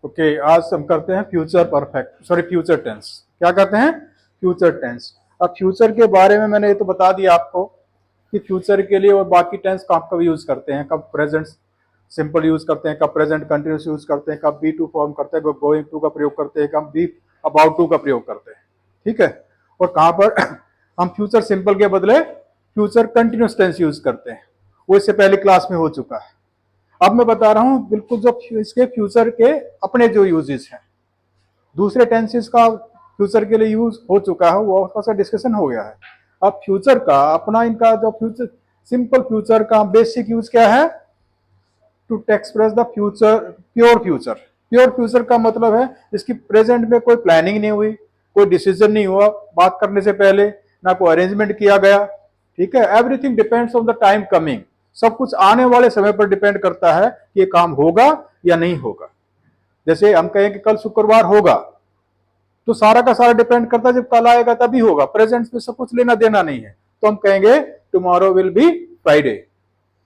Okay, आज हम करते हैं future perfect, sorry future tense. क्या करते हैं? Future tense. अब फ्यूचर के बारे में मैंने ये तो बता दिया आपको कि फ्यूचर के लिए और बाकी टेंस कब कब यूज करते हैं, कब प्रेजेंट सिंपल यूज करते हैं, कब प्रेजेंट कंटिन्यूस यूज करते हैं, कब बी टू फॉर्म करते हैं, कब गोइंग टू का प्रयोग करते हैं, कब बी अबाउट टू का प्रयोग करते हैं। ठीक है, और कहां पर हम फ्यूचर सिंपल के बदले फ्यूचर कंटिन्यूस टेंस यूज करते हैं, वो इससे पहले क्लास में हो चुका है। अब मैं बता रहा हूं बिल्कुल जो इसके फ्यूचर के अपने जो यूजेस हैं, दूसरे टेंसेस का फ्यूचर के लिए यूज हो चुका है, वो उसका डिस्कशन हो गया है। अब फ्यूचर का अपना, इनका जो फ्यूचर सिंपल फ्यूचर का बेसिक यूज क्या है? To express the future, pure future. Pure future का मतलब है इसकी प्रेजेंट में कोई प्लानिंग नहीं हुई, कोई डिसीजन नहीं हुआ बात करने से पहले, ना कोई अरेंजमेंट किया गया। ठीक है, everything depends on the time coming. सब कुछ आने वाले समय पर डिपेंड करता है कि ये काम होगा या नहीं होगा। जैसे हम कहें कि कल शुक्रवार होगा, तो सारा का सारा डिपेंड करता है जब कल आएगा तभी होगा, प्रेजेंट में सब कुछ लेना देना नहीं है। तो हम कहेंगे tomorrow will be Friday,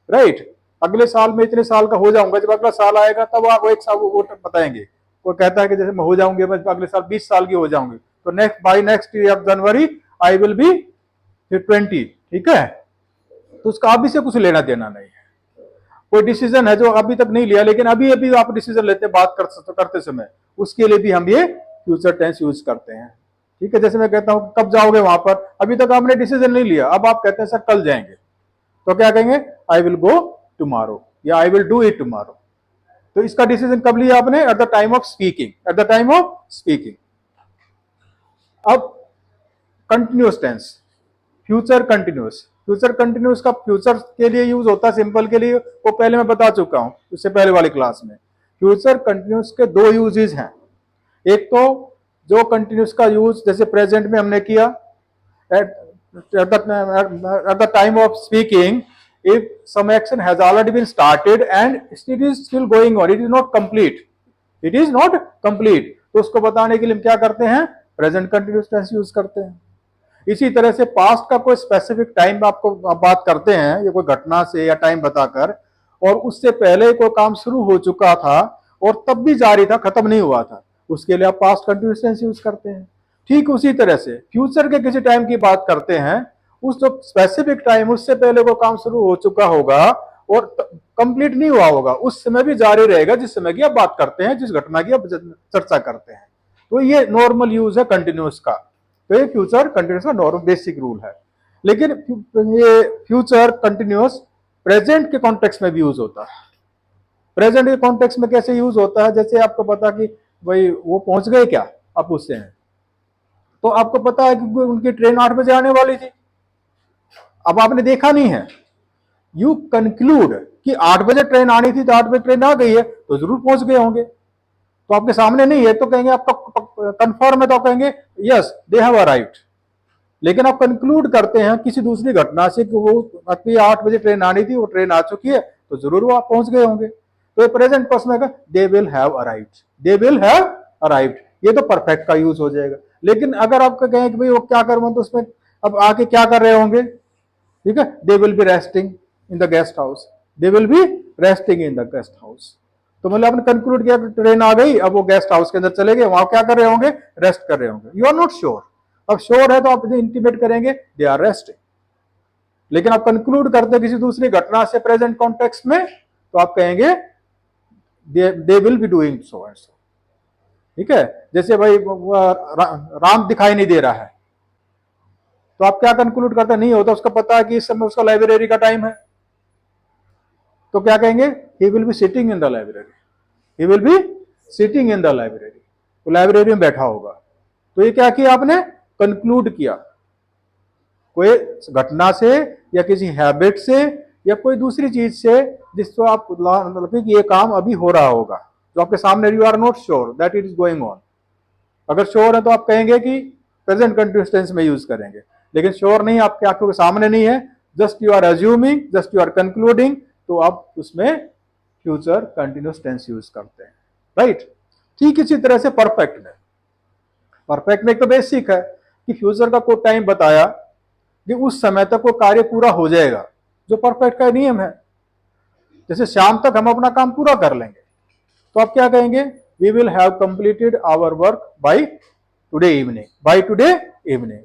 right. अगले साल में इतने साल का हो जाऊंगा, जब अगला साल आएगा तब आप एक साल वो बताएंगे। कोई कहता है कि जैसे मैं हो जाऊंगी, मैं अगले साल 20 साल की हो जाऊंगी, तो next by next year January I will be 20। ठीक है, तो उसका अभी से कुछ लेना देना नहीं है। कोई डिसीजन है जो अभी तक नहीं लिया, लेकिन अभी अभी आप डिसीजन लेते बात करते समय, उसके लिए भी हम ये फ्यूचर टेंस यूज करते हैं। ठीक है, जैसे मैं कहता हूं कब जाओगे वहां पर, अभी तक आपने डिसीजन नहीं लिया, अब आप कहते हैं सर कल जाएंगे, तो क्या कहेंगे? आई विल गो टुमारो या I will do it tomorrow. तो इसका डिसीजन कब लिया आपने? At the time of speaking, at the time of speaking. अब continuous tense, future continuous. Future continuous का फ्यूचर के लिए यूज होता है, सिंपल के लिए वो पहले मैं बता चुका हूं उससे पहले वाली क्लास में। फ्यूचर कंटिन्यूस के दो यूजेस हैं। एक तो जो कंटिन्यूस का यूज जैसे प्रेजेंट में हमने किया, at, at the time of speaking, if some action has already been started and it is still going on, it is not complete, it is not complete, तो उसको बताने के लिए हम क्या करते हैं? प्रेजेंट कंटिन्यूस टेंस यूज करते हैं। इसी तरह से पास्ट का कोई स्पेसिफिक टाइम आपको आप बात करते हैं, ये कोई घटना से या टाइम बताकर, और उससे पहले कोई काम शुरू हो चुका था और तब भी जारी था, खत्म नहीं हुआ था, उसके लिए आप पास्ट कंटिन्यूस टेंस यूज करते हैं। ठीक उसी तरह से फ्यूचर के किसी टाइम की बात करते हैं, उस जो स्पेसिफिक टाइम उससे पहले वो काम शुरू हो चुका होगा और कंप्लीट नहीं हुआ होगा, उस समय भी जारी रहेगा जिस समय की आप बात करते हैं, जिस घटना की आप चर्चा करते हैं। तो ये नॉर्मल यूज है कंटिन्यूस का। तो ये फ्यूचर कंटिन्यूस का नॉर्मल बेसिक रूल है। लेकिन ये फ्यूचर कंटिन्यूस प्रेजेंट के कॉन्टेक्स्ट में भी यूज होता है। प्रेजेंट के कॉन्टेक्स्ट में कैसे यूज होता है? जैसे आपको पता कि भाई वो पहुंच गए क्या, आप पूछते हैं, तो आपको पता है कि उनकी ट्रेन 8 बजे आने वाली थी, अब आपने देखा नहीं है, यू कंक्लूड कि 8 बजे ट्रेन आनी थी तो 8 बजे ट्रेन आ गई है, तो जरूर पहुंच गए होंगे। तो आपके सामने नहीं है तो कहेंगे आपका कंफर्म है, तो आप कहेंगे यस दे हैव अराइव्ड। लेकिन आप कंक्लूड करते हैं किसी दूसरी घटना से कि वो आपकी 8 बजे ट्रेन आनी थी, वो ट्रेन आ चुकी है, तो जरूर वो आप पहुंच गए होंगे। तो ये प्रेजेंट पर्सन है, they will have arrived, they will have arrived, ये तो परफेक्ट का यूज हो जाएगा। लेकिन अगर आप कहें कि भाई वो क्या करूं, तो उसमें अब आके क्या कर रहे होंगे? ठीक है, they will be resting in the guest house, they will be resting in the guest house. तो मतलब आपने कंक्लूड किया ट्रेन आ गई, अब वो गेस्ट हाउस के अंदर चले गए, वहां क्या कर रहे होंगे? रेस्ट कर रहे होंगे। यू आर नॉट श्योर, अब श्योर है तो आप इंटीमेट करेंगे दे आर रेस्टिंग। लेकिन आप कंक्लूड करते किसी दूसरी घटना से प्रेजेंट कॉन्टेक्स्ट में, तो आप कहेंगे they will be doing so and so. ठीक है, जैसे भाई राम दिखाई नहीं दे रहा है, तो आप क्या कंक्लूड करते? नहीं होता, उसका पता है कि इस समय उसका लाइब्रेरी का टाइम है, तो क्या कहेंगे? He will be sitting in the library, he will be sitting in the library, तो लाइब्रेरी में बैठा होगा। तो ये क्या किया आपने? कंक्लूड किया कोई घटना से या किसी हैबिट से या कोई दूसरी चीज से जिसको आप मतलब कि ये काम अभी हो रहा होगा, जो आपके सामने, you are not sure that it is going on. अगर श्योर है तो आप कहेंगे कि प्रेजेंट कंटिन्यूस टेंस में यूज करेंगे। लेकिन श्योर नहीं, आपके आंखों के सामने नहीं है, just you are assuming, just you are concluding, तो आप उसमें फ्यूचर कंटिन्यूस टेंस यूज करते हैं, राइट। ठीक इसी तरह से परफेक्ट में, परफेक्ट में एक तो बेसिक है कि फ्यूचर का कोई टाइम बताया कि उस समय तक वो कार्य पूरा हो जाएगा, जो परफेक्ट का नियम है। जैसे शाम तक हम अपना काम पूरा कर लेंगे, तो आप क्या कहेंगे? We will have completed our work by today evening, by today evening.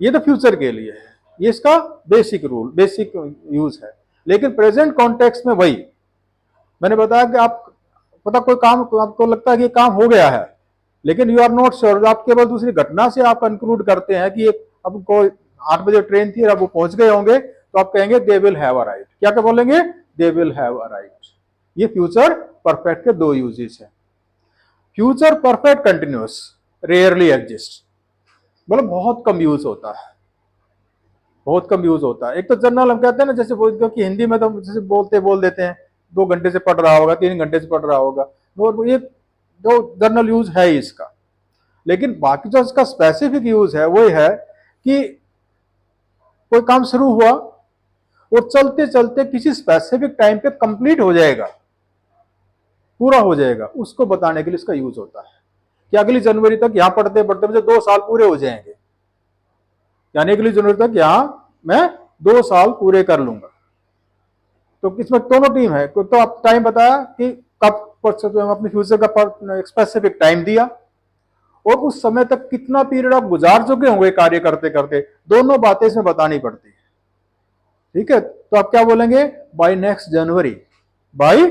ये तो फ्यूचर के लिए है, ये इसका बेसिक रूल, बेसिक यूज है। लेकिन प्रेजेंट कॉन्टेक्स्ट में वही मैंने बताया कि आप पता कोई काम आपको लगता है कि काम हो गया है, लेकिन यू आर नॉट श्योर, आप केवल दूसरी घटना से आप कंक्लूड करते हैं कि अब कोई 8 बजे ट्रेन थी और अब वो पहुंच गए होंगे, तो आप कहेंगे दे विल हैव अराइव्ड। क्या क्या बोलेंगे? They will have arrived. ये फ्यूचर परफेक्ट के दो यूजेस हैं। Future perfect continuous rarely exist, मतलब बहुत कम यूज होता है, बहुत कम यूज होता है। एक तो जनरल हम कहते हैं ना, जैसे क्योंकि हिंदी में तो जैसे बोल देते हैं 2 घंटे से पढ़ रहा होगा, 3 घंटे से पढ़ रहा होगा, और ये जो जनरल यूज है इसका। लेकिन बाकी जो इसका स्पेसिफिक यूज है वो है कि कोई काम शुरू हुआ और चलते चलते किसी स्पेसिफिक टाइम पे कंप्लीट हो जाएगा, पूरा हो जाएगा, उसको बताने के लिए इसका यूज होता है कि अगली जनवरी तक यहां पढ़ते पढ़ते मुझे 2 साल पूरे हो जाएंगे, यानी अगली जनवरी तक यहां मैं 2 साल पूरे कर लूंगा। तो इसमें दोनों टीम है, तो आप टाइम बताया कि कब अपने फ्यूचर का स्पेसिफिक टाइम दिया, और उस समय तक कितना पीरियड आप गुजार चुके होंगे कार्य करते करते, दोनों बातें इसमें बतानी पड़ती है। ठीक है, तो आप क्या बोलेंगे? By next January, by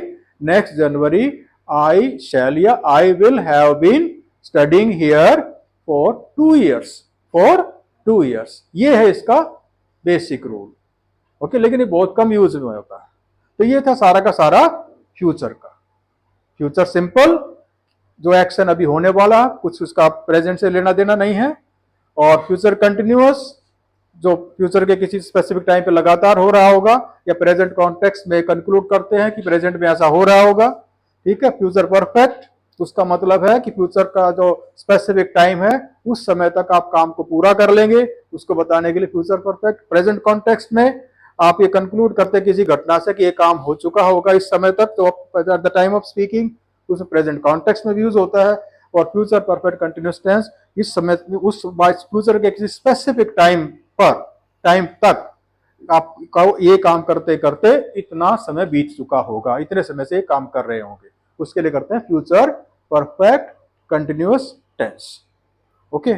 next January I shall या I will have been studying here for 2 years, for 2 years। ये है इसका बेसिक रूल। ओके, लेकिन ये बहुत कम यूज में होता है। तो ये था सारा का सारा फ्यूचर का। फ्यूचर सिंपल, जो एक्शन अभी होने वाला, कुछ उसका प्रेजेंट से लेना देना नहीं है। और फ्यूचर कंटिन्यूअस, जो फ्यूचर के किसी स्पेसिफिक टाइम पे लगातार हो रहा होगा, या प्रेजेंट कॉन्टेक्स्ट में कंक्लूड करते हैं कि प्रेजेंट में ऐसा हो रहा होगा। ठीक है, फ्यूचर परफेक्ट, उसका मतलब है कि फ्यूचर का जो स्पेसिफिक टाइम है उस समय तक आप काम को पूरा कर लेंगे, उसको बताने के लिए फ्यूचर परफेक्ट। प्रेजेंट कॉन्टेक्स्ट में आप ये कंक्लूड करते हैं किसी घटना से कि ये काम हो चुका होगा इस समय तक, तो eight the time of speaking उस प्रेजेंट कॉन्टेक्स्ट में भी यूज होता है। और फ्यूचर परफेक्ट कंटिन्यूअस टेंस इस समय उस फ्यूचर के किसी स्पेसिफिक टाइम तक आप ये काम करते करते इतना समय बीत चुका होगा, इतने समय से ये काम कर रहे होंगे, उसके लिए करते हैं future perfect continuous tense. Okay.